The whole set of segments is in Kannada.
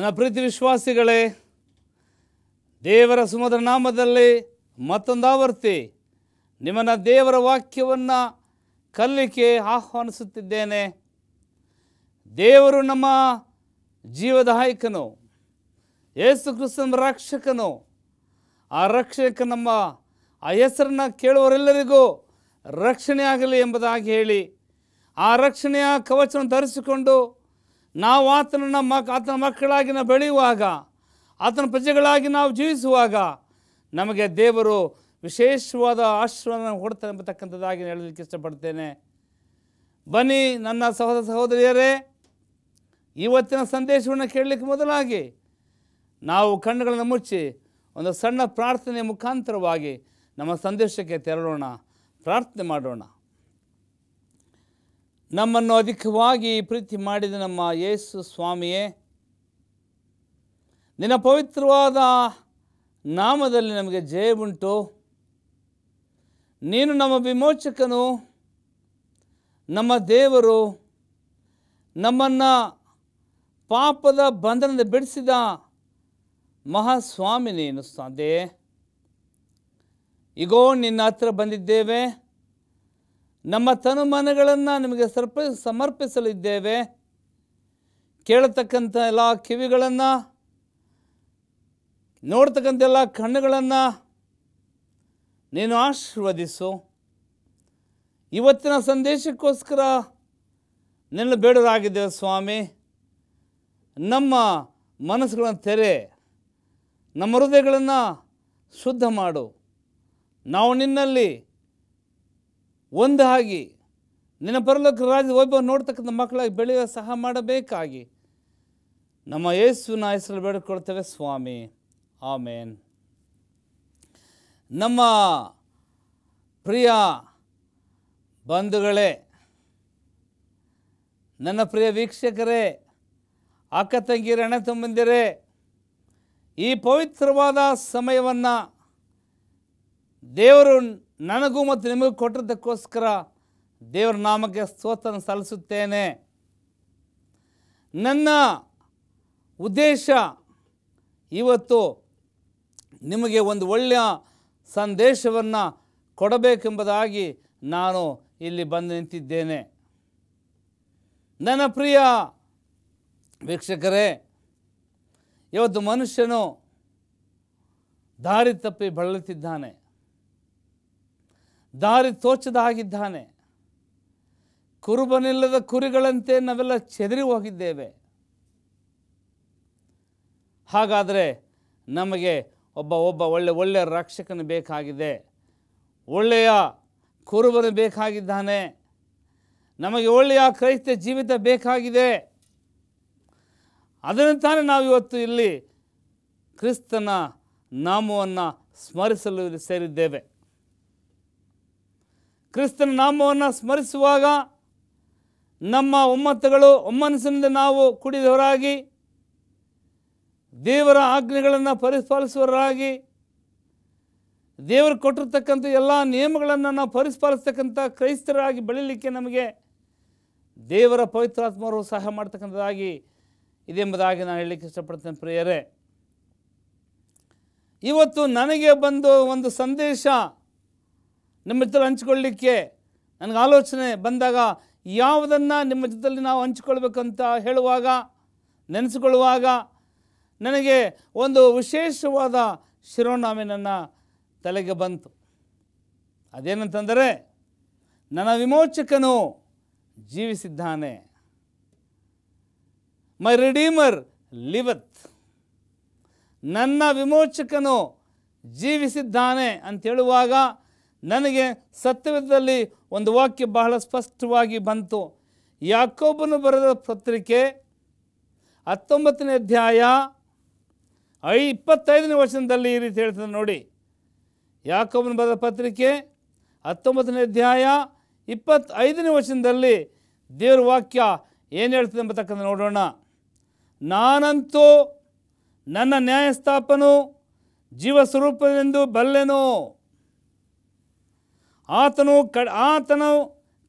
ನನ್ನ ಪ್ರೀತಿ ವಿಶ್ವಾಸಿಗಳೇ, ದೇವರ ಸುಮಧುರ ನಾಮದಲ್ಲಿ ಮತ್ತೊಂದು ಆವರ್ತಿ ನಿಮ್ಮನ್ನು ದೇವರ ವಾಕ್ಯವನ್ನು ಕಲಿಕೆ ಆಹ್ವಾನಿಸುತ್ತಿದ್ದೇನೆ. ದೇವರು ನಮ್ಮ ಜೀವದಾಯಕನು, ಯೇಸು ಕ್ರಿಸ್ತನ ರಕ್ಷಕನು. ಆ ರಕ್ಷಕ ನಮ್ಮ ಆ ಹೆಸರನ್ನು ಕೇಳುವರೆಲ್ಲರಿಗೂ ರಕ್ಷಣೆ ಆಗಲಿ ಎಂಬುದಾಗಿ ಹೇಳಿ, ಆ ರಕ್ಷಣೆಯ ಕವಚವನ್ನು ಧರಿಸಿಕೊಂಡು ನಾವು ಆತನ ಮಕ್ಕಳಾಗಿ ನಾವು ಬೆಳೆಯುವಾಗ, ಆತನ ಪ್ರಜೆಗಳಾಗಿ ನಾವು ಜೀವಿಸುವಾಗ ನಮಗೆ ದೇವರು ವಿಶೇಷವಾದ ಆಶೀರ್ವಾದ ಕೊಡ್ತಾರೆ ಎಂಬತಕ್ಕಂಥದ್ದಾಗಿ ಹೇಳಲಿಕ್ಕೆ ಇಷ್ಟಪಡ್ತೇನೆ. ಬನ್ನಿ ನನ್ನ ಸಹೋದರ ಸಹೋದರಿಯರೇ, ಇವತ್ತಿನ ಸಂದೇಶವನ್ನು ಕೇಳಲಿಕ್ಕೆ ಮೊದಲಾಗಿ ನಾವು ಕಣ್ಣುಗಳನ್ನು ಮುಚ್ಚಿ ಒಂದು ಸಣ್ಣ ಪ್ರಾರ್ಥನೆಯ ಮುಖಾಂತರವಾಗಿ ನಮ್ಮ ಸಂದೇಶಕ್ಕೆ ತೆರಳೋಣ. ಪ್ರಾರ್ಥನೆ ಮಾಡೋಣ. ನಮ್ಮನ್ನು ಅಧಿಕವಾಗಿ ಪ್ರೀತಿ ಮಾಡಿದ ನಮ್ಮ ಯೇಸು ಸ್ವಾಮಿಯೇ, ನಿನ್ನ ಪವಿತ್ರವಾದ ನಾಮದಲ್ಲಿ ನಮಗೆ ಜಯ ಉಂಟು. ನೀನು ನಮ್ಮ ವಿಮೋಚಕನು, ನಮ್ಮ ದೇವರು. ನಮ್ಮನ್ನು ಪಾಪದ ಬಂಧನದಿಂದ ಬಿಡಿಸಿದ ಮಹಾಸ್ವಾಮಿ ನೀನು ತಂದೆ. ಈಗೋ ನಿನ್ನ ಹತ್ರ ಬಂದಿದ್ದೇವೆ. ನಮ್ಮ ತನುಮನಗಳನ್ನು ನಿಮಗೆ ಸಮರ್ಪಿಸಲಿದ್ದೇವೆ. ಕೇಳತಕ್ಕಂಥ ಎಲ್ಲ ಕಿವಿಗಳನ್ನು, ನೋಡ್ತಕ್ಕಂಥ ಎಲ್ಲ ಕಣ್ಣುಗಳನ್ನು ನೀನು ಆಶೀರ್ವದಿಸು. ಇವತ್ತಿನ ಸಂದೇಶಕ್ಕೋಸ್ಕರ ನಿನ್ನ ಬೇಡರಾಗಿದ್ದೇವೆ ಸ್ವಾಮಿ. ನಮ್ಮ ಮನಸ್ಸುಗಳನ್ನು ತೆರೆ, ನಮ್ಮ ಹೃದಯಗಳನ್ನು ಶುದ್ಧ ಮಾಡು. ನಾವು ನಿನ್ನಲ್ಲಿ ಒಂದಾಗಿ ನಿನ್ನ ಪರಲೋಕ ರಾಜ್ಯದ ವೈಭವ ನೋಡ್ತಕ್ಕಂಥ ಮಕ್ಕಳಾಗಿ ಬೆಳೆಯುವ ಸಹ ಮಾಡಬೇಕಾಗಿ ನಮ್ಮ ಯೇಸುವಿನ ಹೆಸರಲ್ಲಿ ಬೇಡಿಕೊಳ್ತೇವೆ ಸ್ವಾಮಿ. ಆಮೇನ್. ನಮ್ಮ ಪ್ರಿಯ ಬಂಧುಗಳೇ, ನನ್ನ ಪ್ರಿಯ ವೀಕ್ಷಕರೇ, ಅಕ್ಕ ತಂಗಿಯರೇ, ಅಣ್ಣ ತಮ್ಮಂದಿರೇ, ಈ ಪವಿತ್ರವಾದ ಸಮಯವನ್ನು ದೇವರು ನನಗೂ ಮತ್ತು ನಿಮಗೂ ಕೊಟ್ಟಿದ್ದಕ್ಕೋಸ್ಕರ ದೇವರ ನಾಮಕ್ಕೆ ಸ್ತೋತ್ರ ಸಲ್ಲಿಸುತ್ತೇನೆ. ನನ್ನ ಉದ್ದೇಶ ಇವತ್ತು ನಿಮಗೆ ಒಂದು ಒಳ್ಳೆಯ ಸಂದೇಶವನ್ನು ಕೊಡಬೇಕೆಂಬುದಾಗಿ ನಾನು ಇಲ್ಲಿ ಬಂದು ನಿಂತಿದ್ದೇನೆ. ನನ್ನ ಪ್ರಿಯ ವೀಕ್ಷಕರೇ, ಇವತ್ತು ಮನುಷ್ಯನು ದಾರಿ ತಪ್ಪಿ ಬಳಲುತ್ತಿದ್ದಾನೆ, ದಾರಿ ತೋಚದ ಆಗಿದ್ದಾನೆ. ಕುರುಬನಿಲ್ಲದ ಕುರಿಗಳಂತೆ ನಾವೆಲ್ಲ ಚೆದರಿ ಹೋಗಿದ್ದೇವೆ. ಹಾಗಾದರೆ ನಮಗೆ ಒಬ್ಬ ಒಳ್ಳೆಯ ರಕ್ಷಕನು ಬೇಕಾಗಿದೆ, ಒಳ್ಳೆಯ ಕುರುಬನು ಬೇಕಾಗಿದ್ದಾನೆ, ನಮಗೆ ಒಳ್ಳೆಯ ಕ್ರೈಸ್ತ ಜೀವಿತ ಬೇಕಾಗಿದೆ. ಅದನ್ನು ತಾನೇ ನಾವು ಇವತ್ತು ಇಲ್ಲಿ ಕ್ರಿಸ್ತನ ನಾಮವನ್ನು ಸ್ಮರಿಸಲು ಸೇರಿದ್ದೇವೆ. ಕ್ರಿಸ್ತನ ನಾಮವನ್ನು ಸ್ಮರಿಸುವಾಗ ನಮ್ಮ ಒಮ್ಮತಗಳು ಒಮ್ಮನಸ್ಸಿನಿಂದ ನಾವು ಕುಡಿದವರಾಗಿ, ದೇವರ ಆಜ್ಞೆಗಳನ್ನು ಪರಿಪಾಲಿಸುವವರಾಗಿ, ದೇವರು ಕೊಟ್ಟಿರ್ತಕ್ಕಂಥ ಎಲ್ಲ ನಿಯಮಗಳನ್ನು ನಾವು ಪರಿಪಾಲಿಸ್ತಕ್ಕಂಥ ಕ್ರೈಸ್ತರಾಗಿ ಬೆಳೀಲಿಕ್ಕೆ ನಮಗೆ ದೇವರ ಪವಿತ್ರಾತ್ಮರು ಸಹಾಯ ಮಾಡ್ತಕ್ಕಂಥದ್ದಾಗಿ ಇದೆಂಬುದಾಗಿ ನಾನು ಹೇಳಲಿಕ್ಕೆ ಇಷ್ಟಪಡ್ತೇನೆ. ಪ್ರಿಯರೇ, ಇವತ್ತು ನನಗೆ ಬಂದು ಒಂದು ಸಂದೇಶ ನಿಮ್ಮ ಜೊತೆ ಹಂಚಿಕೊಳ್ಳಲಿಕ್ಕೆ ನನಗೆ ಆಲೋಚನೆ ಬಂದಾಗ, ಯಾವುದನ್ನು ನಿಮ್ಮ ಜೊತೆಯಲ್ಲಿ ನಾವು ಹಂಚಿಕೊಳ್ಬೇಕಂತ ಹೇಳುವಾಗ, ನೆನೆಸಿಕೊಳ್ಳುವಾಗ ನನಗೆ ಒಂದು ವಿಶೇಷವಾದ ಶಿರೋನಾಮೆ ನನ್ನ ತಲೆಗೆ ಬಂತು. ಅದೇನಂತಂದರೆ, ನನ್ನ ವಿಮೋಚಕನು ಜೀವಿಸಿದ್ದಾನೆ. ಮೈ ರಿಡೀಮರ್ ಲಿವತ್. ನನ್ನ ವಿಮೋಚಕನು ಜೀವಿಸಿದ್ದಾನೆ ಅಂತೇಳುವಾಗ ನನಗೆ ಸತ್ಯವೇದದಲ್ಲಿ ಒಂದು ವಾಕ್ಯ ಬಹಳ ಸ್ಪಷ್ಟವಾಗಿ ಬಂತು. ಯಾಕೋಬನು ಬರೆದ ಪತ್ರಿಕೆ 19ನೇ ಅಧ್ಯಾಯ 25ನೇ ವಚನದಲ್ಲಿ ಈ ರೀತಿ ಹೇಳ್ತದೆ ನೋಡಿ. ಯಾಕೋಬನು ಬರೆದ ಪತ್ರಿಕೆ 19ನೇ ಅಧ್ಯಾಯ 25ನೇ ವಚನದಲ್ಲಿ ದೇವರ ವಾಕ್ಯ ಏನು ಹೇಳ್ತದೆ ಎಂಬತಕ್ಕಂಥ ನೋಡೋಣ. ನಾನಂತೂ ನನ್ನ ನ್ಯಾಯಸ್ಥಾಪನು ಜೀವಸ್ವರೂಪನೆಂದು ಬಲ್ಲೆನು. ಆತನು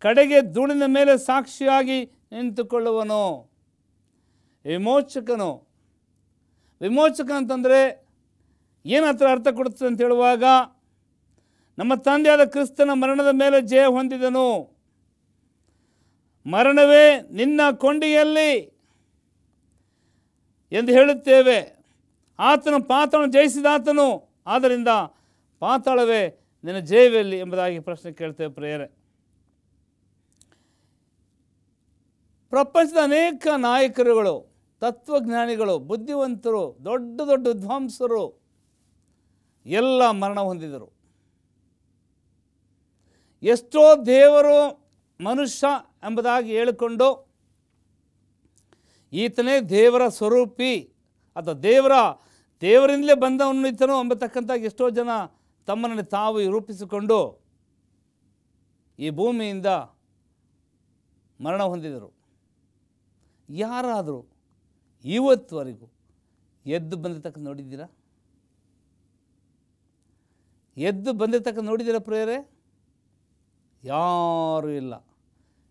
ಕಡೆಗೆ ಧೂಳಿನ ಮೇಲೆ ಸಾಕ್ಷಿಯಾಗಿ ನಿಂತುಕೊಳ್ಳುವನು. ವಿಮೋಚಕನು ವಿಮೋಚಕ ಅಂತಂದರೆ ಏನು ಅರ್ಥ ಕೊಡುತ್ತದೆ ಅಂತ ಹೇಳುವಾಗ, ನಮ್ಮ ತಂದೆಯಾದ ಕ್ರಿಸ್ತನ ಮರಣದ ಮೇಲೆ ಜಯ ಹೊಂದಿದನು. ಮರಣವೇ ನಿನ್ನ ಕೊಂಡಿಯಲ್ಲಿ ಎಂದು ಹೇಳುತ್ತೇವೆ. ಆತನು ಪಾತಾಳವನ್ನು ಜಯಿಸಿದಾತನು, ಆದ್ದರಿಂದ ಪಾತಾಳವೇ ನಿನ್ನ ಜಯವೆಲ್ಲಿ ಎಂಬುದಾಗಿ ಪ್ರಶ್ನೆ ಕೇಳ್ತೇವೆ ಪ್ರಿಯರೇ. ಪ್ರಪಂಚದ ಅನೇಕ ನಾಯಕರುಗಳು, ತತ್ವಜ್ಞಾನಿಗಳು, ಬುದ್ಧಿವಂತರು, ದೊಡ್ಡ ದೊಡ್ಡ ವಿದ್ವಾಂಸರು ಎಲ್ಲ ಮರಣ ಹೊಂದಿದರು. ಎಷ್ಟೋ ದೇವರು ಮನುಷ್ಯ ಎಂಬುದಾಗಿ ಹೇಳಿಕೊಂಡು ಈತನೇ ದೇವರ ಸ್ವರೂಪಿ ಅಥವಾ ದೇವರಿಂದಲೇ ಬಂದವನು ಈತನು ಎಂಬತಕ್ಕಂಥ ಎಷ್ಟೋ ಜನ ತಮ್ಮನ್ನು ತಾವು ರೂಪಿಸಿಕೊಂಡು ಈ ಭೂಮಿಯಿಂದ ಮರಣ ಹೊಂದಿದರು. ಯಾರಾದರೂ ಇವತ್ತುವರೆಗೂ ಎದ್ದು ಬಂದಿರ್ತಕ್ಕಂಥ ನೋಡಿದ್ದೀರಾ? ಎದ್ದು ಬಂದಿರ್ತಕ್ಕಂಥ ನೋಡಿದ್ದೀರಾ ಪ್ರಿಯರೇ? ಯಾರೂ ಇಲ್ಲ.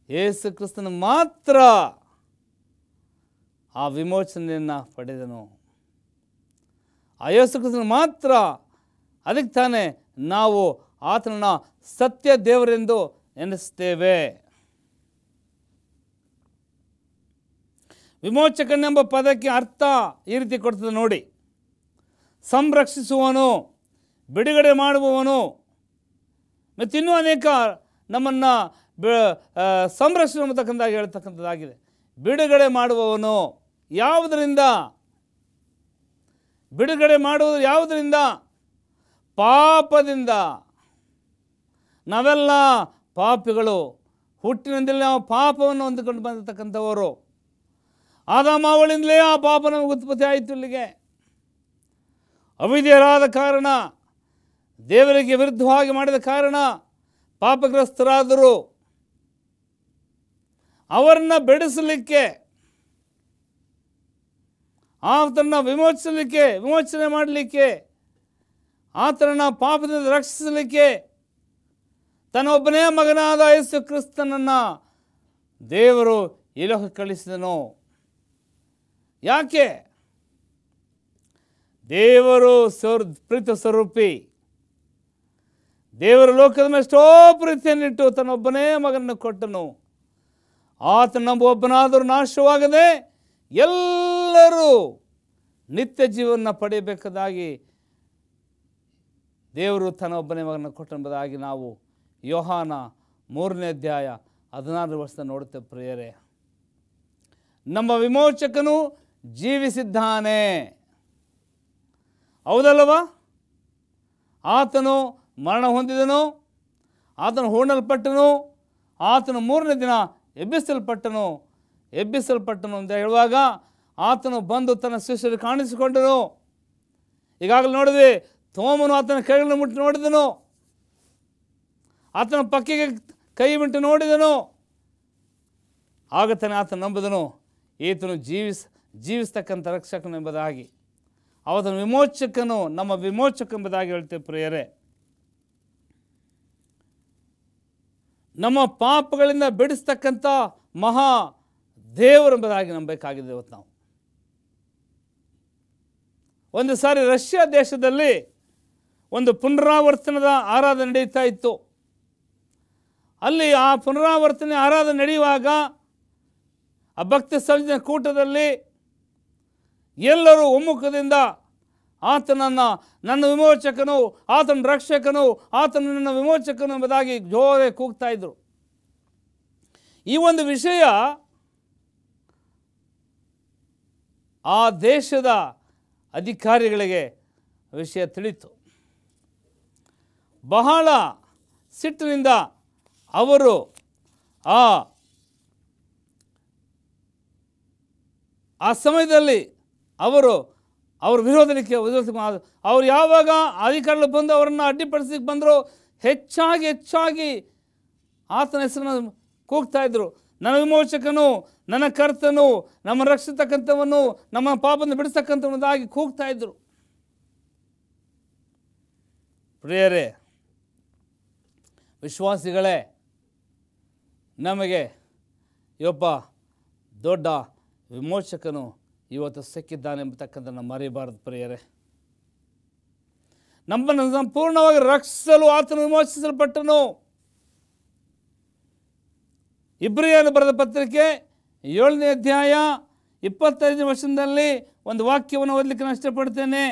ಯೇಸು ಕ್ರಿಸ್ತನು ಮಾತ್ರ ಆ ವಿಮೋಚನೆಯನ್ನು ಪಡೆದನು. ಆ ಯೇಸು ಕ್ರಿಸ್ತನು ಮಾತ್ರ. ಅದಕ್ಕೆ ತಾನೇ ನಾವು ಆತನನ್ನು ಸತ್ಯ ದೇವರೆಂದು ಎನಿಸ್ತೇವೆ. ವಿಮೋಚಕನೆಂಬ ಪದಕ್ಕೆ ಅರ್ಥ ಈ ರೀತಿ ಕೊಡ್ತದೆ ನೋಡಿ. ಸಂರಕ್ಷಿಸುವವನು, ಬಿಡುಗಡೆ ಮಾಡುವವನು, ಮತ್ತು ಇನ್ನೂ ಅನೇಕ ನಮ್ಮನ್ನು ಸಂರಕ್ಷಣೆ ಅನ್ನತಕ್ಕಂಥದ್ದಾಗಿ ಹೇಳ್ತಕ್ಕಂಥದ್ದಾಗಿದೆ. ಬಿಡುಗಡೆ ಮಾಡುವವನು ಯಾವುದರಿಂದ? ಬಿಡುಗಡೆ ಮಾಡುವುದು ಯಾವುದರಿಂದ? ಪಾಪದಿಂದ. ನಾವೆಲ್ಲ ಪಾಪಿಗಳು. ಹುಟ್ಟಿನಿಂದಲೇ ನಾವು ಪಾಪವನ್ನು ಹೊಂದಿಕೊಂಡು ಬಂದಿರತಕ್ಕಂಥವರು. ಆದಾಮಾವಳಿಂದಲೇ ಆ ಪಾಪ ನಮಗೆ ಉತ್ಪತ್ತಿ ಆಯಿತು. ಇಲ್ಲಿಗೆ ಅವಿಧೇಯರಾದ ಕಾರಣ, ದೇವರಿಗೆ ವಿರುದ್ಧವಾಗಿ ಮಾಡಿದ ಕಾರಣ ಪಾಪಗ್ರಸ್ತರಾದರು. ಅವರನ್ನು ಬೆಳೆಸಲಿಕ್ಕೆ, ಆತನನ್ನು ವಿಮೋಚನೆ ಮಾಡಲಿಕ್ಕೆ, ಆತನನ್ನು ಪಾಪದಿಂದ ರಕ್ಷಿಸಲಿಕ್ಕೆ ತನ್ನೊಬ್ಬನೇ ಮಗನಾದ ಯೇಸು ಕ್ರಿಸ್ತನನ್ನು ದೇವರು ಈ ಲೋಕಕ್ಕೆ ಕಳಿಸಿದನು. ಯಾಕೆ? ದೇವರು ಪ್ರೀತಿ ಸ್ವರೂಪಿ. ದೇವರು ಲೋಕದ ಮೇಲೆ ಎಷ್ಟೋ ಪ್ರೀತಿಯನ್ನಿಟ್ಟು ತನ್ನೊಬ್ಬನೇ ಮಗನನ್ನು ಕೊಟ್ಟನು. ಆತನ ಒಬ್ಬನಾದರೂ ನಾಶವಾಗದೆ ಎಲ್ಲರೂ ನಿತ್ಯ ಜೀವನ ಪಡೆಯಬೇಕಾದಾಗಿ ದೇವರು ತನ್ನ ಒಬ್ಬನೇ ಮಗನನ್ನು ಕೊಟ್ಟೆಂಬುದಾಗಿ ನಾವು ಯೋಹಾನ 3ನೇ ಅಧ್ಯಾಯ 16 ವರ್ಷದ ನೋಡುತ್ತೇವೆ ಪ್ರಿಯರೇ. ನಮ್ಮ ವಿಮೋಚಕನು ಜೀವಿಸಿದ್ದಾನೆ. ಹೌದಲ್ಲವಾ? ಆತನು ಮರಣ ಹೊಂದಿದನು, ಆತನು ಹೂಣಲ್ಪಟ್ಟನು, ಆತನು 3ನೇ ದಿನ ಎಬ್ಬಿಸಲ್ಪಟ್ಟನು ಅಂತ ಹೇಳುವಾಗ ಆತನು ಬಂದು ತನ್ನ ಶಿಷ್ಯರಿಗೆ ಕಾಣಿಸಿಕೊಂಡನು. ಈಗಾಗಲೇ ನೋಡಿದ್ವಿ, ತೋಮನು ಆತನ ಕೈಗಳನ್ನು ಮುಟ್ಟಿ ನೋಡಿದನು, ಆತನ ಪಕ್ಕಿಗೆ ಕೈ ಬಿಟ್ಟು ನೋಡಿದನು. ಆಗ ತಾನೇ ಆತನು ನಂಬಿದನು ಈತನು ಜೀವಿಸ್ತಕ್ಕಂಥ ರಕ್ಷಕನು ಎಂಬುದಾಗಿ. ಆತನ ವಿಮೋಚಕನು, ನಮ್ಮ ವಿಮೋಚಕ ಎಂಬುದಾಗಿ ಹೇಳ್ತೇವೆ ಪ್ರಿಯರೇ. ನಮ್ಮ ಪಾಪಗಳಿಂದ ಬಿಡಿಸ್ತಕ್ಕಂಥ ಮಹಾ ದೇವರೆಂಬುದಾಗಿ ನಂಬಬೇಕಾಗಿದೆ ಇವತ್ತು ನಾವು. ಒಂದು ಸಾರಿ ರಷ್ಯಾ ದೇಶದಲ್ಲಿ ಒಂದು ಪುನರಾವರ್ತನದ ಆರಾಧನೆ ನಡೀತಾ ಇತ್ತು. ಅಲ್ಲಿ ಆ ಪುನರಾವರ್ತನೆ ಆರಾಧನೆ ನಡೆಯುವಾಗ ಆ ಭಕ್ತಿ ಸಂಜೆ ಕೂಟದಲ್ಲಿ ಎಲ್ಲರೂ ಒಮ್ಮುಖದಿಂದ ಆತನನ್ನು ನನ್ನ ವಿಮೋಚಕನು, ಆತನ ರಕ್ಷಕನು, ಆತನು ನನ್ನ ವಿಮೋಚಕನು ಎಂಬುದಾಗಿ ಜೋರೆ ಕೂಗ್ತಾ ಇದ್ರು. ಈ ಒಂದು ವಿಷಯ ಆ ದೇಶದ ಅಧಿಕಾರಿಗಳಿಗೆ ವಿಷಯ ತಿಳಿತು. ಬಹಳ ಸಿಟ್ಟಿನಿಂದ ಅವರು ಆ ಸಮಯದಲ್ಲಿ ಅವ್ರ ವಿರೋಧಕ್ಕೆ ಅವರು ಯಾವಾಗ ಅಧಿಕಾರಿಗಳು ಬಂದು ಅವರನ್ನು ಅಡ್ಡಿಪಡಿಸಲಿಕ್ಕೆ ಬಂದರು, ಹೆಚ್ಚಾಗಿ ಆತನ ಹೆಸರನ್ನು ಕೂಗ್ತಾ ಇದ್ರು. ನನ್ನ ವಿಮೋಚಕನು, ನನ್ನ ಕರ್ತನು, ನಮ್ಮ ರಕ್ಷಿಸ್ತಕ್ಕಂಥವನು, ನಮ್ಮ ಪಾಪವನ್ನು ಬಿಡಿಸ್ತಕ್ಕಂಥವನಾಗಿ ಕೂಗ್ತಾ ಇದ್ರು. ಪ್ರಿಯರೇ, ವಿಶ್ವಾಸಿಗಳೇ, ನಮಗೆ ಒಬ್ಬ ದೊಡ್ಡ ವಿಮೋಚಕನು ಇವತ್ತು ಸಿಕ್ಕಿದ್ದಾನೆ ಎಂಬತಕ್ಕಂಥ ಮರೆಯಬಾರದು ಪ್ರಿಯರೇ. ನಮ್ಮನ್ನು ಸಂಪೂರ್ಣವಾಗಿ ರಕ್ಷಿಸಲು ಆತನು ವಿಮೋಚಿಸಲ್ಪಟ್ಟನು. ಇಬ್ರಿಯರು ಬರೆದ ಪತ್ರಿಕೆ 7ನೇ ಅಧ್ಯಾಯ 25ನೇ ವರ್ಷದಲ್ಲಿ ಒಂದು ವಾಕ್ಯವನ್ನು ಓದಲಿಕ್ಕೆ ನಾನು ಇಷ್ಟಪಡ್ತೇನೆ.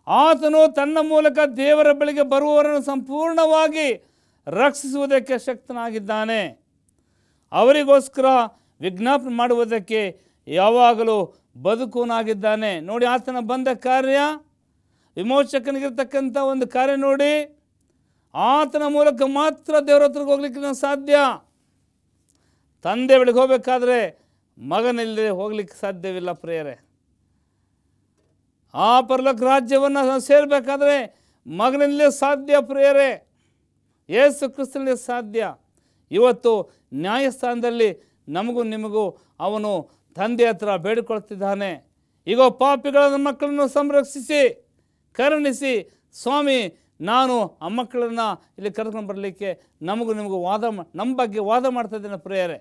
ಆತನು ತನ್ನ ಮೂಲಕ ದೇವರ ಬಳಿಗೆ ಬರುವವರನ್ನು ಸಂಪೂರ್ಣವಾಗಿ ರಕ್ಷಿಸುವುದಕ್ಕೆ ಶಕ್ತನಾಗಿದ್ದಾನೆ. ಅವರಿಗೋಸ್ಕರ ವಿಜ್ಞಾಪನೆ ಮಾಡುವುದಕ್ಕೆ ಯಾವಾಗಲೂ ಬದುಕುವನಾಗಿದ್ದಾನೆ. ನೋಡಿ, ಆತನ ಬಂದ ಕಾರ್ಯ, ವಿಮೋಚಕನಿಗಿರ್ತಕ್ಕಂಥ ಒಂದು ಕಾರ್ಯ ನೋಡಿ, ಆತನ ಮೂಲಕ ಮಾತ್ರ ದೇವರ ಹತ್ರಕ್ಕೆ ಹೋಗ್ಲಿಕ್ಕೆ ಸಾಧ್ಯ. ತಂದೆ ಬಳಿಗೆ ಹೋಗಬೇಕಾದ್ರೆ ಮಗನಿಲ್ಲದೆ ಹೋಗ್ಲಿಕ್ಕೆ ಸಾಧ್ಯವಿಲ್ಲ ಪ್ರಿಯರೇ. ಆ ಪರಲೋಕ ರಾಜ್ಯವನ್ನು ಸೇರಬೇಕಾದ್ರೆ ಮಗನಿಲ್ಲದೆ ಸಾಧ್ಯ ಪ್ರಿಯರೇ. ಯೇಸು ಕ್ರಿಸ್ತನಿಗೆ ಸಾಧ್ಯ. ಇವತ್ತು ನ್ಯಾಯಸ್ಥಾನದಲ್ಲಿ ನಮಗೂ ನಿಮಗೂ ಅವನು ತಂದೆ ಹತ್ರ ಬೇಡಿಕೊಳ್ತಿದ್ದಾನೆ. ಈಗ ಪಾಪಿಗಳ ಮಕ್ಕಳನ್ನು ಸಂರಕ್ಷಿಸಿ ಕರುಣಿಸಿ, ಸ್ವಾಮಿ ನಾನು ಆ ಮಕ್ಕಳನ್ನು ಇಲ್ಲಿ ಕರ್ಕೊಂಡು ಬರಲಿಕ್ಕೆ ನಮಗೂ ನಿಮಗೂ ನಮ್ಮ ಬಗ್ಗೆ ವಾದ ಮಾಡ್ತಾ ಇದ್ದೇನೆ ಪ್ರಿಯರೇ.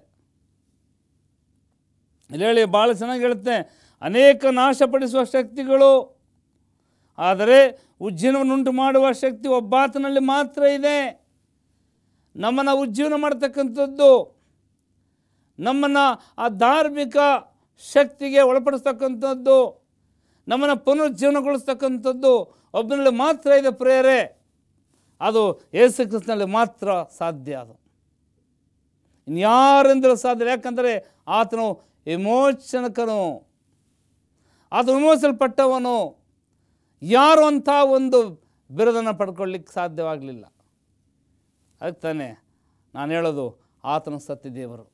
ಇಲ್ಲಿ ಹೇಳಿ ಭಾಳ ಚೆನ್ನಾಗಿ ಹೇಳುತ್ತೆ, ಅನೇಕ ನಾಶಪಡಿಸುವ ಶಕ್ತಿಗಳು, ಆದರೆ ಉಜ್ಜೀವನವನ್ನುಂಟು ಮಾಡುವ ಶಕ್ತಿ ಒಬ್ಬಾತನಲ್ಲಿ ಮಾತ್ರ ಇದೆ. ನಮ್ಮನ್ನು ಉಜ್ಜೀವನ ಮಾಡ್ತಕ್ಕಂಥದ್ದು, ನಮ್ಮನ್ನು ಆ ಧಾರ್ಮಿಕ ಶಕ್ತಿಗೆ ಒಳಪಡಿಸ್ತಕ್ಕಂಥದ್ದು, ನಮ್ಮನ್ನು ಪುನರುಜ್ಜೀವನಗೊಳಿಸ್ತಕ್ಕಂಥದ್ದು ಒಬ್ಬನಲ್ಲಿ ಮಾತ್ರ ಇದೆ ಪ್ರಿಯರೇ. ಅದು ಯೇಸು ಕ್ರಿಸ್ತನಲ್ಲಿ ಮಾತ್ರ ಸಾಧ್ಯ. ಅದು ಇನ್ಯಾರಿಂದಲೂ ಸಾಧ್ಯ. ಯಾಕಂದರೆ ಆತನು ವಿಮೋಚನಕನು, ಆತನು ವಿಮೋಚಿಸಲ್ಪಟ್ಟವನು. ಯಾರು ಅಂಥ ಒಂದು ಬಿರುದನ್ನು ಪಡ್ಕೊಳ್ಳಿಕ್ಕೆ ಸಾಧ್ಯವಾಗಲಿಲ್ಲ. ಅದಕ್ಕೆ ತಾನೇ ನಾನು ಹೇಳೋದು, ಆತನು ಸತ್ಯ ದೇವರು,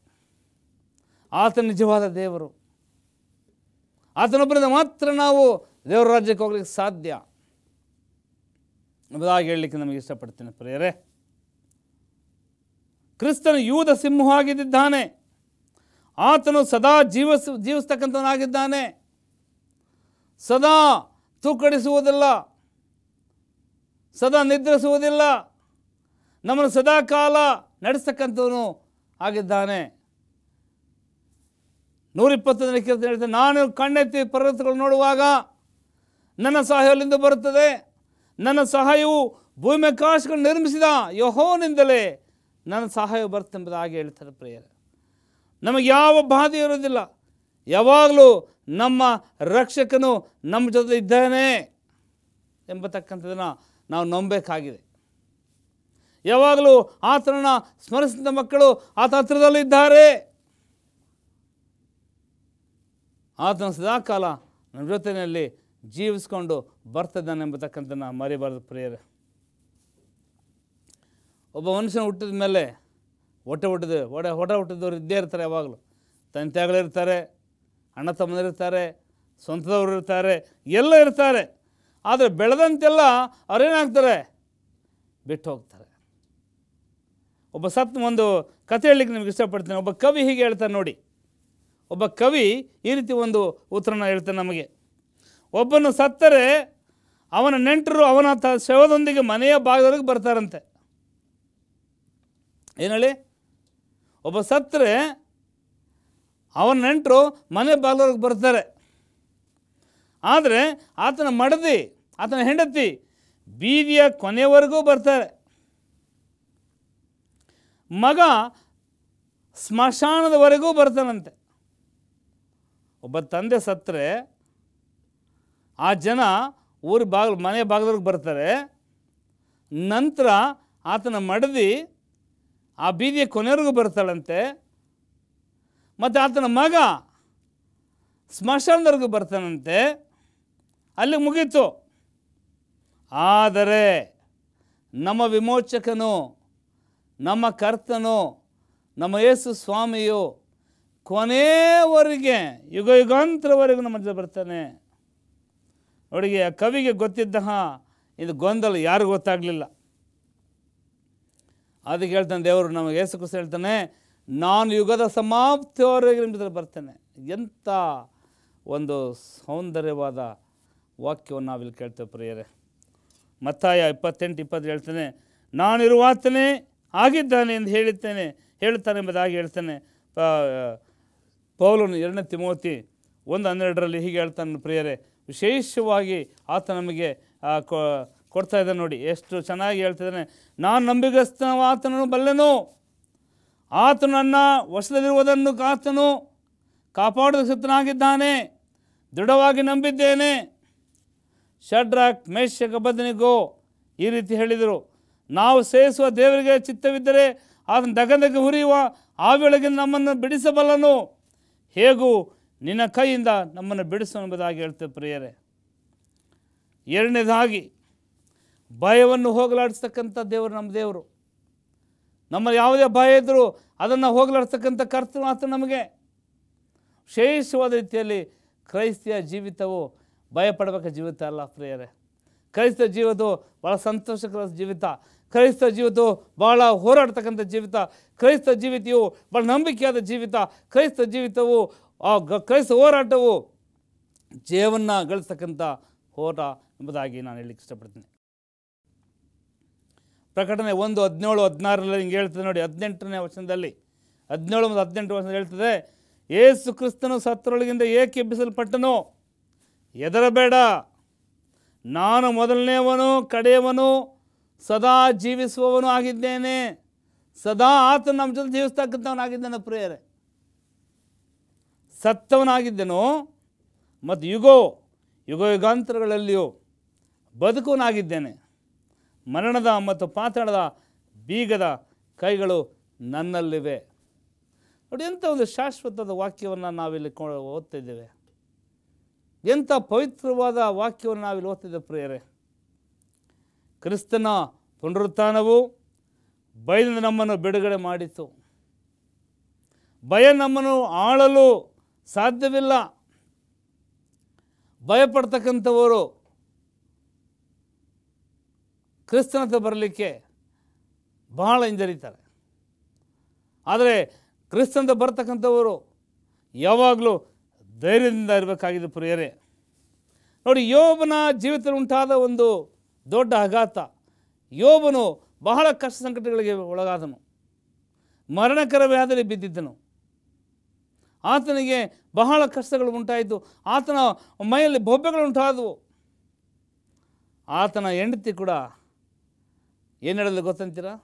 ಆತನ ನಿಜವಾದ ದೇವರು. ಆತನೊಬ್ಬರಿಂದ ಮಾತ್ರ ನಾವು ದೇವರ ರಾಜ್ಯಕ್ಕೆ ಹೋಗ್ಲಿಕ್ಕೆ ಸಾಧ್ಯ ಎಂಬುದಾಗಿ ಹೇಳಲಿಕ್ಕೆ ನಮಗೆ ಇಷ್ಟಪಡ್ತೇನೆ ಪ್ರಿಯರೇ. ಕ್ರಿಸ್ತನು ಯೂದ ಸಿಂಹವಾಗಿದ್ದಾನೆ. ಆತನು ಸದಾ ಜೀವಿಸ್ತಕ್ಕಂಥವನಾಗಿದ್ದಾನೆ. ಸದಾ ತೂಕಡಿಸುವುದಿಲ್ಲ, ಸದಾ ನಿದ್ರಿಸುವುದಿಲ್ಲ, ನಮ್ಮನ್ನು ಸದಾ ಕಾಲ ನಡೆಸ್ತಕ್ಕಂಥವನು ಆಗಿದ್ದಾನೆ. 120ನೇ ಕೀರ್ತನೆ ಹೇಳ್ತಾನೆ, ನಾನು ಕಣ್ಣೆತ್ತಿ ಪರ್ವತಗಳು ನೋಡುವಾಗ ನನ್ನ ಸಹಾಯದಿಂದ ಬರುತ್ತದೆ. ನನ್ನ ಸಹಾಯವು ಭೂಮಿ ಆಕಾಶಗಳನ್ನು ನಿರ್ಮಿಸಿದ ಯೆಹೋವನಿಂದಲೇ ನನ್ನ ಸಹಾಯ ಬರ್ತಂಬುದಾಗಿ ಹೇಳ್ತಾರೆ ಪ್ರಿಯರೇ. ನಮಗೆ ಯಾವ ಬಾಧೆ ಇರೋದಿಲ್ಲ. ಯಾವಾಗಲೂ ನಮ್ಮ ರಕ್ಷಕನು ನಮ್ಮ ಜೊತೆ ಇದ್ದಾನೆ ಎಂಬತಕ್ಕಂಥದ್ದನ್ನು ನಾವು ನಂಬಬೇಕಾಗಿದೆ. ಯಾವಾಗಲೂ ಆತನನ್ನು ಸ್ಮರಿಸಿದ ಮಕ್ಕಳು ಆತ ಹತ್ತಿರದಲ್ಲಿದ್ದಾರೆ. ಆತನ ಸದಾಕಾಲ ನಮ್ಮ ಜೊತೆಯಲ್ಲಿ ಜೀವಿಸ್ಕೊಂಡು ಬರ್ತಿದ್ದಾನೆ ಎಂಬತಕ್ಕಂಥದ್ದನ್ನು ಮರಿಬಾರದು ಪ್ರಿಯರೇ. ಒಬ್ಬ ಮನುಷ್ಯನ ಹುಟ್ಟಿದ ಮೇಲೆ ಹೊಟ್ಟೆ ಹುಟ್ಟಿದವರು ಇದ್ದೇ ಇರ್ತಾರೆ. ಯಾವಾಗಲೂ ತಂದೆಗಳಿರ್ತಾರೆ, ಅಣ್ಣ ತಮ್ಮನಿರ್ತಾರೆ, ಸ್ವಂತದವರು ಇರ್ತಾರೆ, ಎಲ್ಲ ಇರ್ತಾರೆ. ಆದರೆ ಬೆಳೆದಂತೆಲ್ಲ ಅವ್ರೇನಾಗ್ತಾರೆ, ಬಿಟ್ಟು ಹೋಗ್ತಾರೆ. ಒಬ್ಬ ಒಂದು ಕಥೆ ಹೇಳಲಿಕ್ಕೆ ನಿಮ್ಗೆ ಇಷ್ಟಪಡ್ತೇನೆ. ಒಬ್ಬ ಕವಿ ಹೀಗೆ ಹೇಳ್ತಾನೆ ನೋಡಿ. ಒಬ್ಬ ಕವಿ ಈ ರೀತಿ ಒಂದು ಉತ್ತರನ ಹೇಳ್ತಾನೆ ನಮಗೆ. ಒಬ್ಬನು ಸತ್ತರೆ ಅವನ ನೆಂಟರು ಅವನ ಶವದೊಂದಿಗೆ ಮನೆಯ ಭಾಗದೊಳಗೆ ಬರ್ತಾರಂತೆ. ಏನು ಹೇಳಿ? ಒಬ್ಬ ಸತ್ತರೆ ಅವನ ನೆಂಟರು ಮನೆ ಬಾಗಿಲೊಳಗೆ ಬರ್ತಾರೆ. ಆದರೆ ಆತನ ಮಡದಿ, ಆತನ ಹೆಂಡತಿ ಬೀದಿಯ ಕೊನೆಯವರೆಗೂ ಬರ್ತಾರೆ. ಮಗ ಸ್ಮಶಾನದವರೆಗೂ ಬರ್ತಾನಂತೆ. ಒಬ್ಬ ತಂದೆ ಸತ್ತರೆ ಆ ಜನ ಮನೆ ಬಾಗಿಲೊಳಗೆ ಬರ್ತಾರೆ. ನಂತರ ಆತನ ಮಡದಿ ಆ ಬೀದಿಯ ಕೊನೆಯವರೆಗೂ ಬರ್ತಾಳಂತೆ. ಮತ್ತು ಆತನ ಮಗ ಸ್ಮಶಾನದವರೆಗೂ ಬರ್ತಾನಂತೆ. ಅಲ್ಲಿ ಮುಗೀತು. ಆದರೆ ನಮ್ಮ ವಿಮೋಚಕನು, ನಮ್ಮ ಕರ್ತನು, ನಮ್ಮ ಯೇಸು ಸ್ವಾಮಿಯು ಕೊನೆಯವರೆಗೆ ಯುಗ ಯುಗಾಂತರವರೆಗೂ ನಮ್ಮ ಜೊತೆ ಬರ್ತಾನೆ. ನೋಡಿ, ಆ ಕವಿಗೆ ಗೊತ್ತಿದ್ದ ಇದು ಗೊಂದಲ ಯಾರಿಗೂ ಗೊತ್ತಾಗಲಿಲ್ಲ. ಅದಕ್ಕೆ ಹೇಳ್ತಾನೆ ದೇವರು, ನಮಗೆ ಯೇಸು ಕ್ರಿಸ್ತ ಹೇಳ್ತಾನೆ, ನಾನು ಯುಗದ ಸಮಾಪ್ತಿಯವರೆಗೆ ನಿಮ್ಮ ಜೊತೆ ಬರ್ತೇನೆ. ಎಂಥ ಒಂದು ಸೌಂದರ್ಯವಾದ ವಾಕ್ಯವನ್ನು ನಾವಿಲ್ಲಿ ಕೇಳ್ತೇವೆ ಪ್ರಿಯರೇ. ಮತ್ತಾಯ 28:20 ಹೇಳ್ತಾನೆ, ನಾನಿರುವಾತನೇ ಆಗಿದ್ದಾನೆ ಎಂದು ಹೇಳ್ತಾನೆ ಎಂಬುದಾಗಿ ಹೇಳ್ತಾನೆ. ಪೌಲನು 2 ತಿಮೋತಿ 1:12 ಹೀಗೆ ಹೇಳ್ತಾನೆ ಪ್ರಿಯರೇ. ವಿಶೇಷವಾಗಿ ಆತ ನಮಗೆ ಕೊಡ್ತಾ ಇದ್ದಾನೆ ನೋಡಿ, ಎಷ್ಟು ಚೆನ್ನಾಗಿ ಹೇಳ್ತಿದ್ದಾನೆ. ನಾನು ನಂಬಿಗಸ್ತನ ಆತನನ್ನು ಬಲ್ಲೆನು, ಆತನು ನನ್ನ ವಶದಲ್ಲಿರುವುದನ್ನು ಆತನು ಕಾಪಾಡುವ ಶಕ್ತನಾಗಿದ್ದಾನೆ, ದೃಢವಾಗಿ ನಂಬಿದ್ದೇನೆ. ಶಡ್ರಾಕ್, ಮೇಷಕ್, ಅಬೇದ್ನೆಗೋ ಈ ರೀತಿ ಹೇಳಿದರು. ನಾವು ಸೇವಿಸುವ ದೇವರಿಗೆ ಚಿತ್ತವಿದ್ದರೆ ಆತನ ದಗದಗೆ ಹುರಿಯುವ ಆವಿಯೊಳಗೆ ನಮ್ಮನ್ನು ಬಿಡಿಸಬಲ್ಲನು, ಹೇಗೂ ನಿನ್ನ ಕೈಯಿಂದ ನಮ್ಮನ್ನು ಬಿಡಿಸು ಎಂಬುದಾಗಿ ಹೇಳ್ತೇವೆ ಪ್ರಿಯರೇ. ಎರಡನೇದಾಗಿ ಭಯವನ್ನು ಹೋಗಲಾಡಿಸ್ತಕ್ಕಂಥ ದೇವರು ನಮ್ಮ ದೇವರು. ನಮ್ಮಲ್ಲಿ ಯಾವುದೇ ಭಯ ಇದ್ದರೂ ಅದನ್ನು ಹೋಗಲಾಡಿಸ್ತಕ್ಕಂಥ ಕರ್ತನು ಆತ ನಮಗೆ. ವಿಶೇಷವಾದ ರೀತಿಯಲ್ಲಿ ಕ್ರೈಸ್ತಿಯ ಜೀವಿತವು ಭಯಪಡಬೇಕ ಜೀವಿತ ಅಲ್ಲ ಪ್ರಿಯರೇ. ಕ್ರೈಸ್ತ ಜೀವಿತವು ಭಾಳ ಸಂತೋಷಕರ ಜೀವಿತ. ಕ್ರೈಸ್ತ ಜೀವಿತವು ಭಾಳ ಹೋರಾಡ್ತಕ್ಕಂಥ ಜೀವಿತ. ಕ್ರೈಸ್ತ ಜೀವಿತವು ಭಾಳ ನಂಬಿಕೆಯಾದ ಜೀವಿತ. ಕ್ರೈಸ್ತ ಜೀವಿತವು ಕ್ರೈಸ್ತ ಹೋರಾಟವು ಜೀವನ ಗಳಿಸ್ತಕ್ಕಂಥ ಹೋರಾಟ ಎಂಬುದಾಗಿ ನಾನು ಹೇಳಲಿಕ್ಕೆ ಇಷ್ಟಪಡ್ತೀನಿ. ಪ್ರಕಟಣೆ 1:17-16 ಹಿಂಗೆ ಹೇಳ್ತದೆ ನೋಡಿ. 18ನೇ ವಚನದಲ್ಲಿ 17 ಮತ್ತು 18 ವಚನ ಹೇಳ್ತದೆ, ಯೇಸು ಕ್ರಿಸ್ತನು ಸತ್ತರೊಳಗಿಂದ ಏಕೆ ಎಬ್ಬಿಸಲ್ಪಟ್ಟನು, ಹೆದರಬೇಡ, ನಾನು ಮೊದಲನೆಯವನು ಕಡೆಯವನು ಸದಾ ಜೀವಿಸುವವನು ಆಗಿದ್ದೇನೆ. ಸದಾ ಆತನು ನಮ್ಮ ಜೊತೆ ಜೀವಿಸ್ತಕ್ಕಂಥವನಾಗಿದ್ದಾನೆ ಪ್ರಿಯರೇ. ಸತ್ತವನಾಗಿದ್ದೆನು ಮತ್ತು ಯುಗಾಂತರಗಳಲ್ಲಿಯೂ ಬದುಕುವನಾಗಿದ್ದೇನೆ. ಮರಣದ ಮತ್ತು ಪಾತಾಳದ ಬೀಗದ ಕೈಗಳು ನನ್ನಲ್ಲಿವೆ. ನೋಡಿ, ಎಂಥ ಒಂದು ಶಾಶ್ವತದ ವಾಕ್ಯವನ್ನು ನಾವಿಲ್ಲಿ ಓದ್ತಿದ್ದೇವೆ. ಎಂಥ ಪವಿತ್ರವಾದ ವಾಕ್ಯವನ್ನು ನಾವಿಲ್ಲಿ ಓದ್ತಿದ್ದೇವೆ ಪ್ರಿಯರೇ. ಕ್ರಿಸ್ತನ ಪುನರುತ್ಥಾನವು ಭಯದಿಂದ ನಮ್ಮನ್ನು ಬಿಡುಗಡೆ ಮಾಡಿತು. ಭಯ ನಮ್ಮನ್ನು ಆಳಲು ಸಾಧ್ಯವಿಲ್ಲ. ಭಯಪಡ್ತಕ್ಕಂಥವರು ಕ್ರಿಸ್ತನತ್ತ ಬರಲಿಕ್ಕೆ ಬಹಳ ಹಿಂಜರಿತಾರೆ. ಆದರೆ ಕ್ರಿಸ್ತನತ್ತ ಬರ್ತಕ್ಕಂಥವರು ಯಾವಾಗಲೂ ಧೈರ್ಯದಿಂದ ಇರಬೇಕಾಗಿದೆ ಪ್ರಿಯರೇ. ನೋಡಿ, ಯೋಬನ ಜೀವಿತದಲ್ಲಿ ಉಂಟಾದ ಒಂದು ದೊಡ್ಡ ಆಘಾತ. ಯೋಬನು ಬಹಳ ಕಷ್ಟ ಸಂಕಟಗಳಿಗೆ ಒಳಗಾದನು. ಮರಣಕರ ವ್ಯಾಧಿಯಲ್ಲಿ ಬಿದ್ದಿದ್ದನು. ಆತನಿಗೆ ಬಹಳ ಕಷ್ಟಗಳು ಉಂಟಾಯಿತು. ಆತನ ಮೈಯಲ್ಲಿ ಬೊಬ್ಬೆಗಳು ಉಂಟಾದವು. ಆತನ ಹೆಂಡತಿ ಕೂಡ ಏನು ಹೇಳೋದು ಗೊತ್ತಂತೀರಾ?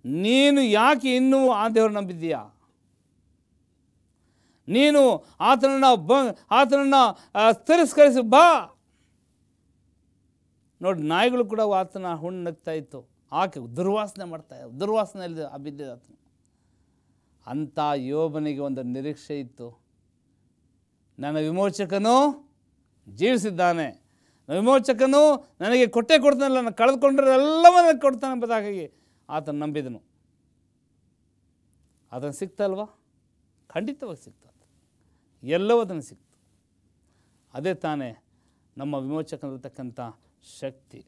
ನೀನು ಯಾಕೆ ಇನ್ನೂ ಆ ದೇವರು ನಂಬಿದ್ದೀಯಾ? ನೀನು ಆತನನ್ನು ತಿರಸ್ಕರಿಸಿ ಬಾ. ನೋಡಿ, ನಾಯಿಗಳು ಕೂಡ ಆತನ ಹುಣ್ಣು ನಗ್ತಾ ಇತ್ತು. ಆಕೆ ದುರ್ವಾಸನೆಯಲ್ಲಿ ಬಿದ್ದಿದ್ದ ಆತನು. ಅಂಥ ಯೋಬನಿಗೆ ಒಂದು ನಿರೀಕ್ಷೆ ಇತ್ತು. ನನ್ನ ವಿಮೋಚಕನು ಜೀವಿಸಿದ್ದಾನೆ, ನನ್ನ ವಿಮೋಚಕನು ನನಗೆ ಕೊಡ್ತಾನಲ್ಲ, ನಾನು ಕಳೆದುಕೊಂಡ್ರೆ ಎಲ್ಲವನ್ನ ಕೊಡ್ತಾನೆ ಎಂಬುದಾಗಿ ಆತನು ನಂಬಿದನು. ಆತನು ಸಿಕ್ತಲ್ವಾ? ಖಂಡಿತವಾಗಿ ಸಿಕ್ತು. ಎಲ್ಲವೂ ಅದನ್ನು ಸಿಕ್ತು. ಅದೇ ತಾನೇ ನಮ್ಮ ವಿಮೋಚಕನಿರ್ತಕ್ಕಂಥ ಶಕ್ತಿ.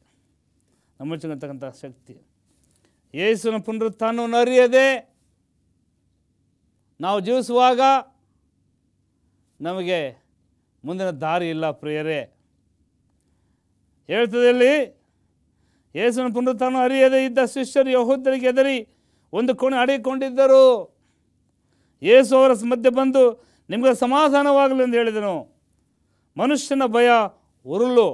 ವಿಮೋಚಕನಿರ್ತಕ್ಕಂಥ ಶಕ್ತಿ. ಯೇಸುವಿನ ಪುನರುತ್ಥಾನವನ್ನು ಅರಿಯದೆ ನಾವು ಜೀವಿಸುವಾಗ ನಮಗೆ ಮುಂದಿನ ದಾರಿ ಇಲ್ಲ ಪ್ರಿಯರೇ. ಹೇಳ್ತದೆ ಇಲ್ಲಿ, ಯೇಸುವಿನ ಪುನರುತ್ಥಾನವನ್ನು ಅರಿಯದೆ ಇದ್ದ ಶಿಷ್ಯರು ಯೆಹೂದ್ಯರಿಗೆ ಹೆದರಿ ಒಂದು ಕೋಣೆ ಅಡಗಿಕೊಂಡಿದ್ದರು. ಯೇಸು ಅವರ ಮಧ್ಯೆ ಬಂದು ನಿಮಗೆ ಸಮಾಧಾನವಾಗಲಿ ಎಂದು ಹೇಳಿದನು. ಮನುಷ್ಯನ ಭಯ ಉರುಳು.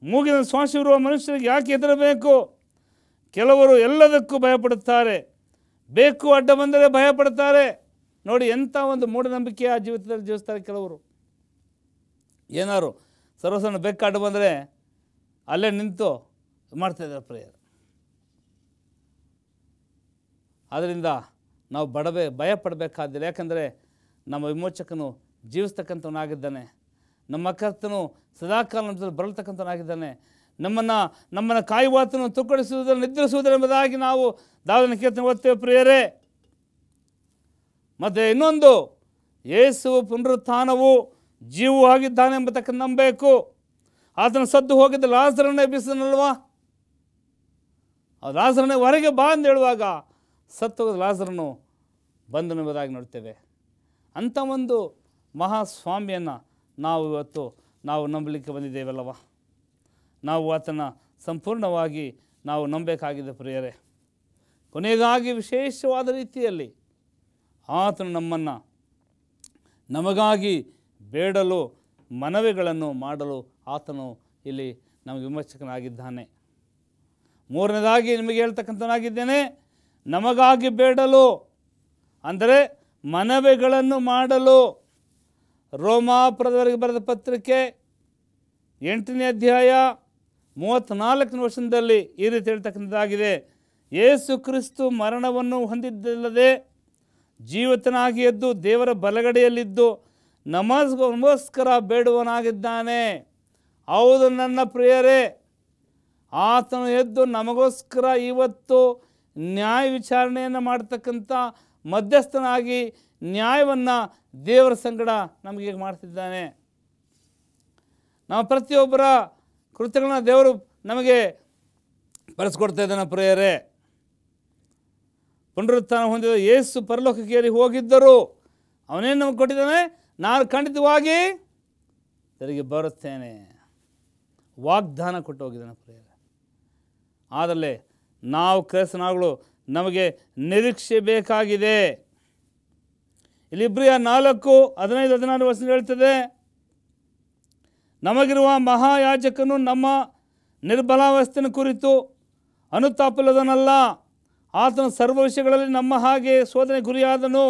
ಮೂಗಿನ ಶ್ವಾಸವಿರುವ ಮನುಷ್ಯರಿಗೆ ಯಾಕೆ ಹೆದರಬೇಕು? ಕೆಲವರು ಎಲ್ಲದಕ್ಕೂ ಭಯಪಡುತ್ತಾರೆ, ಬೇಕು ಅಡ್ಡ ಬಂದರೆ ಭಯಪಡ್ತಾರೆ. ನೋಡಿ, ಎಂಥ ಒಂದು ಮೂಢನಂಬಿಕೆಯ ಜೀವಿತದಲ್ಲಿ ಜೀವಿಸ್ತಾರೆ ಕೆಲವರು. ಏನಾರು ಸರ್ವಸಣ್ಣ ಬೆಕ್ಕ ಅಡ್ಡ ಬಂದರೆ ಅಲ್ಲೇ ನಿಂತು ಮಾಡ್ತಾಯಿದ್ದಾರೆ ಪ್ರೇಯರ್. ಆದ್ದರಿಂದ ನಾವು ಭಯಪಡಬೇಕಾದಿಲ್ಲ. ಯಾಕಂದರೆ ನಮ್ಮ ವಿಮೋಚಕನು ಜೀವಿಸ್ತಕ್ಕಂಥವನಾಗಿದ್ದಾನೆ. ನಮ್ಮ ಕರ್ತನು ಸದಾಕಾಲ ನಮ್ಮ ಬರಲ್ತಕ್ಕಂಥವನಾಗಿದ್ದಾನೆ. ನಮ್ಮನ್ನು ಕಾಯುವಾತನು ತುಕ್ಕಡಿಸುವುದನ್ನು ನಿದ್ರಿಸುವುದರೆಂಬುದಾಗಿ ನಾವು ದಾವಿದನ ಕೀರ್ತನೆ ಓದ್ತೇವೆ ಪ್ರಿಯರೇ. ಮತ್ತು ಇನ್ನೊಂದು, ಯೇಸು ಪುನರುತ್ಥಾನವು ಜೀವೂ ಆಗಿದ್ದಾನೆ ಎಂಬತಕ್ಕಂಥ ನಂಬಬೇಕು. ಆತನ ಸದ್ದು ಹೋಗಿದ್ದ ಲಾಜರನ್ನೇ ಎಬ್ಬಿಸಿದನಲ್ವಾ? ಆ ಲಾಜರನ್ನೇ ಹೊರಗೆ ಬಾ ಅಂತ ಹೇಳುವಾಗ ಸತ್ತೋಗಿದ ಲಾಜರನು ಬಂದನು ಎಂಬುದಾಗಿ ನೋಡ್ತೇವೆ. ಅಂಥ ಒಂದು ಮಹಾಸ್ವಾಮಿಯನ್ನು ನಾವು ನಂಬಲಿಕ್ಕೆ ಬಂದಿದ್ದೇವಲ್ಲವ. ನಾವು ಆತನ ಸಂಪೂರ್ಣವಾಗಿ ನಾವು ನಂಬಬೇಕಾಗಿದೆ ಪ್ರಿಯರೇ. ಕೊನೆಯದಾಗಿ ವಿಶೇಷವಾದ ರೀತಿಯಲ್ಲಿ ಆತನು ನಮ್ಮನ್ನು ನಮಗಾಗಿ ಬೇಡಲು ಮನವಿಗಳನ್ನು ಮಾಡಲು ಆತನು ಇಲ್ಲಿ ನಮಗೆ ವಿಮೋಚಕನಾಗಿದ್ದಾನೆ. ಮೂರನೇದಾಗಿ ನಿಮಗೆ ಹೇಳ್ತಕ್ಕಂಥನಾಗಿದ್ದೇನೆ, ನಮಗಾಗಿ ಬೇಡಲು ಅಂದರೆ ಮನವಿಗಳನ್ನು ಮಾಡಲು. ರೋಮಾಪುರದವರೆಗೆ ಬರೆದ ಪತ್ರಿಕೆ 8ನೇ ಅಧ್ಯಾಯ 34ನೇ ವಚನದಲ್ಲಿ ಈ ರೀತಿ ಹೇಳ್ತಕ್ಕಂಥದ್ದಾಗಿದೆ, ಯೇಸು ಕ್ರಿಸ್ತು ಮರಣವನ್ನು ಹೊಂದಿದ್ದಲ್ಲದೆ ಜೀವಿತನಾಗಿ ಎದ್ದು ದೇವರ ಬಲಗಡೆಯಲ್ಲಿದ್ದು ನಮಗೋಸ್ಕರ ಬೇಡುವನಾಗಿದ್ದಾನೆ. ಹೌದು ನನ್ನ ಪ್ರಿಯರೇ, ಆತನು ಎದ್ದು ನಮಗೋಸ್ಕರ ಇವತ್ತು ನ್ಯಾಯ ವಿಚಾರಣೆಯನ್ನು ಮಾಡ್ತಕ್ಕಂಥ ಮಧ್ಯಸ್ಥನಾಗಿ ನ್ಯಾಯವನ್ನು ದೇವರ ಸಂಗಡ ನಮಗೆ ಮಾಡ್ತಿದ್ದಾನೆ. ನಾವು ಪ್ರತಿಯೊಬ್ಬರ ಕೃತ್ಯಗಳನ್ನ ದೇವರು ನಮಗೆ ಬರೆಸ್ಕೊಡ್ತಾ ಇದ್ದಾನೆ. ಪ್ರಿಯರೇ, ಪುನರುತ್ಥಾನ ಹೊಂದಿದ ಯೇಸು ಪರಲೋಕಕ್ಕೇರಿ ಹೋಗಿದ್ದರು. ಅವನೇನು ನಮಗೆ ಕೊಟ್ಟಿದ್ದಾನೆ, ನಾನು ಖಂಡಿತವಾಗಿ ತಿರುಗಿ ಬರುತ್ತೇನೆ. ವಾಗ್ದಾನ ಕೊಟ್ಟು ಹೋಗಿದ್ದಾನೆ ಪ್ರಿಯರೇ. ಆದರೆ ನಾವು ಕ್ರೈಸ್ತನಾಗಳು ನಮಗೆ ನಿರೀಕ್ಷೆ ಬೇಕಾಗಿದೆ. ಇಲ್ಲಿ ಇಬ್ರಿಯ 4:15-16 ವರ್ಷ ಹೇಳ್ತದೆ, ನಮಗಿರುವ ಮಹಾಯಾಜಕನು ನಮ್ಮ ನಿರ್ಬಲಾವಸ್ಥೆಯ ಕುರಿತು ಅನುತಾಪವಿಲ್ಲದನಲ್ಲ. ಆತನು ಸರ್ವ ವಿಷಯಗಳಲ್ಲಿ ನಮ್ಮ ಹಾಗೆ ಶೋಧನೆ ಗುರಿಯಾದನು,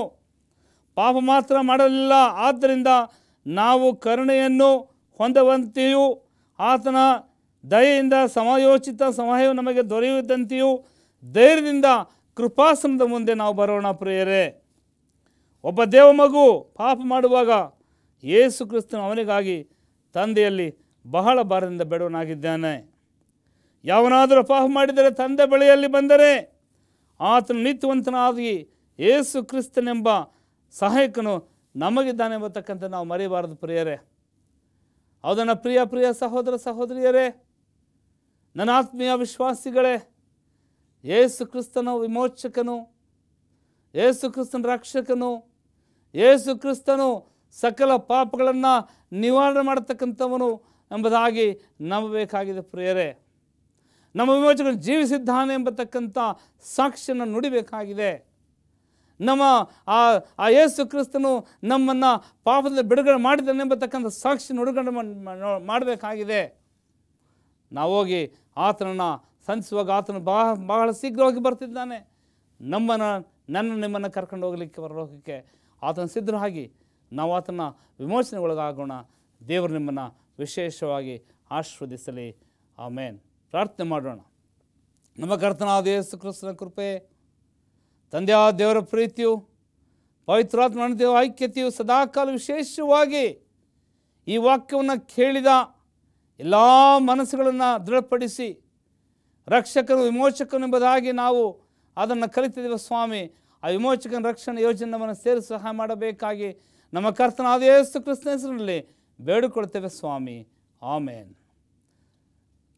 ಪಾಪ ಮಾತ್ರ ಮಾಡಲಿಲ್ಲ. ಆದ್ದರಿಂದ ನಾವು ಕರುಣೆಯನ್ನು ಹೊಂದುವಂತೆಯೂ ಆತನ ದಯೆಯಿಂದ ಸಮಯೋಚಿತ ಸಹಾಯವು ನಮಗೆ ದೊರೆಯುವಂತೆಯೂ ಧೈರ್ಯದಿಂದ ಕೃಪಾಸನದ ಮುಂದೆ ನಾವು ಬರೋಣ. ಪ್ರಿಯರೇ, ಒಬ್ಬ ದೇವ ಮಗು ಪಾಪ ಮಾಡುವಾಗ ಯೇಸು ಕ್ರಿಸ್ತನು ಅವನಿಗಾಗಿ ತಂದೆಯಲ್ಲಿ ಬಹಳ ಭಾರದಿಂದ ಬೇಡವನಾಗಿದ್ದಾನೆ. ಯಾವನಾದರೂ ಪಾಪ ಮಾಡಿದರೆ ತಂದೆ ಬಳಿಯಲ್ಲಿ ಬಂದರೆ ಆತನು ನೀತಿವಂತನಾಗಿ ಯೇಸು ಕ್ರಿಸ್ತನೆಂಬ ಸಹಾಯಕನು ನಮಗಿದ್ದಾನೆ ಎಂಬತಕ್ಕಂಥ ನಾವು ಮರೆಯಬಾರದು ಪ್ರಿಯರೇ. ಹೌದನ್ನ ಪ್ರಿಯ ಸಹೋದರ ಸಹೋದರಿಯರೇ, ನನ್ನ ಆತ್ಮೀಯ ವಿಶ್ವಾಸಿಗಳೇ, ಯೇಸು ಕ್ರಿಸ್ತನು ವಿಮೋಚಕನು, ಯೇಸು ಕ್ರಿಸ್ತನ ರಕ್ಷಕನು, ಯೇಸು ಕ್ರಿಸ್ತನು ಸಕಲ ಪಾಪಗಳನ್ನು ನಿವಾರಣೆ ಮಾಡತಕ್ಕಂಥವನು ಎಂಬುದಾಗಿ ನಂಬಬೇಕಾಗಿದೆ ಪ್ರಿಯರೇ. ನಮ್ಮ ವಿಮೋಚಕನು ಜೀವಿಸಿದ್ದಾನೆ ಎಂಬತಕ್ಕಂಥ ಸಾಕ್ಷಿಯನ್ನು ನುಡಿಬೇಕಾಗಿದೆ. ನಮ್ಮ ಆ ಯೇಸು ಕ್ರಿಸ್ತನು ನಮ್ಮನ್ನು ಪಾಪದಿಂದ ಬಿಡುಗಡೆ ಮಾಡಿದ್ದಾನೆ ಎಂಬತಕ್ಕಂಥ ಸಾಕ್ಷಿ ನುಡುಗಡೆ ಮಾಡಬೇಕಾಗಿದೆ. ನಾವು ಹೋಗಿ ಆತನನ್ನು ಸಂಧಿಸುವಾಗ ಆತನು ಬಹಳ ಶೀಘ್ರವಾಗಿ ಬರ್ತಿದ್ದಾನೆ. ನಿಮ್ಮನ್ನು ಕರ್ಕೊಂಡು ಹೋಗಲಿಕ್ಕೆ ಬರೋಕ್ಕೆ ಆತನ ಸಿದ್ಧರಾಗಿ ನಾವು ಆತನ ವಿಮೋಚನೆಗೊಳಗಾಗೋಣ. ದೇವರು ನಿಮ್ಮನ್ನು ವಿಶೇಷವಾಗಿ ಆಶೀರ್ವದಿಸಲಿ. ಆಮೇನ್. ಪ್ರಾರ್ಥನೆ ಮಾಡೋಣ. ನಮ್ಮ ಕರ್ತನಾದ ಯೇಸು ಕ್ರಿಸ್ತನ ಕೃಪೆ, ತಂದೆಯಾದ ದೇವರ ಪ್ರೀತಿಯು, ಪವಿತ್ರಾತ್ಮನ ದೇವರ ಐಕ್ಯತೆಯು ಸದಾಕಾಲ ವಿಶೇಷವಾಗಿ ಈ ವಾಕ್ಯವನ್ನು ಕೇಳಿದ ಎಲ್ಲ ಮನಸ್ಸುಗಳನ್ನು ದೃಢಪಡಿಸಿ ರಕ್ಷಕನು ವಿಮೋಚಕನು ಎಂಬುದಾಗಿ ನಾವು ಅದನ್ನು ಕಲಿತಿದ್ದೇವೆ ಸ್ವಾಮಿ. ಆ ವಿಮೋಚಕನ ರಕ್ಷಣೆ ಯೋಜನೆ ನಮ್ಮನ್ನು ಸೇರಿ ಸಹಾಯ ಮಾಡಬೇಕಾಗಿ ನಮ್ಮ ಕರ್ತನಾದ ಯೇಸು ಕ್ರಿಸ್ತನ ಹೆಸರಿನಲ್ಲಿ ಬೇಡಿಕೊಳ್ತೇವೆ ಸ್ವಾಮಿ. ಆಮೇನ್.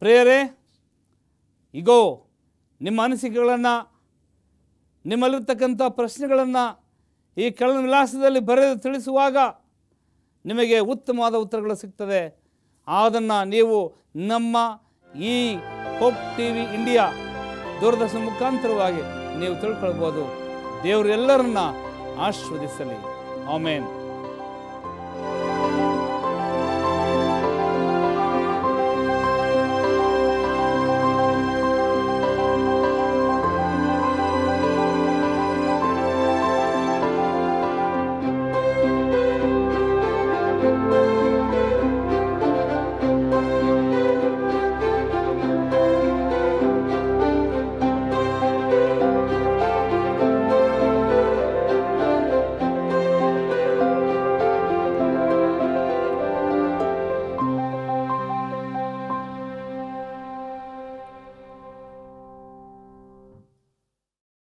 ಪ್ರಿಯರೇ, ಈಗೋ ನಿಮ್ಮ ಅನಿಸಿಕೆಗಳನ್ನು, ನಿಮ್ಮಲ್ಲಿರ್ತಕ್ಕಂಥ ಪ್ರಶ್ನೆಗಳನ್ನು ಈ ಕೆಳಗಿನ ವಿಳಾಸದಲ್ಲಿ ಬರೆದು ತಿಳಿಸುವಾಗ ನಿಮಗೆ ಉತ್ತಮವಾದ ಉತ್ತರಗಳು ಸಿಗ್ತದೆ. ಅದನ್ನು ನೀವು ನಮ್ಮ ಈ ಹೋಪ್ TV ಇಂಡಿಯಾ ದೂರದರ್ಶನ ಮುಖಾಂತರವಾಗಿ ನೀವು ತಿಳ್ಕೊಳ್ಬೋದು. ದೇವರು ಎಲ್ಲರನ್ನ ಆಶೀರ್ವದಿಸಲಿ. ಆಮೇನ್.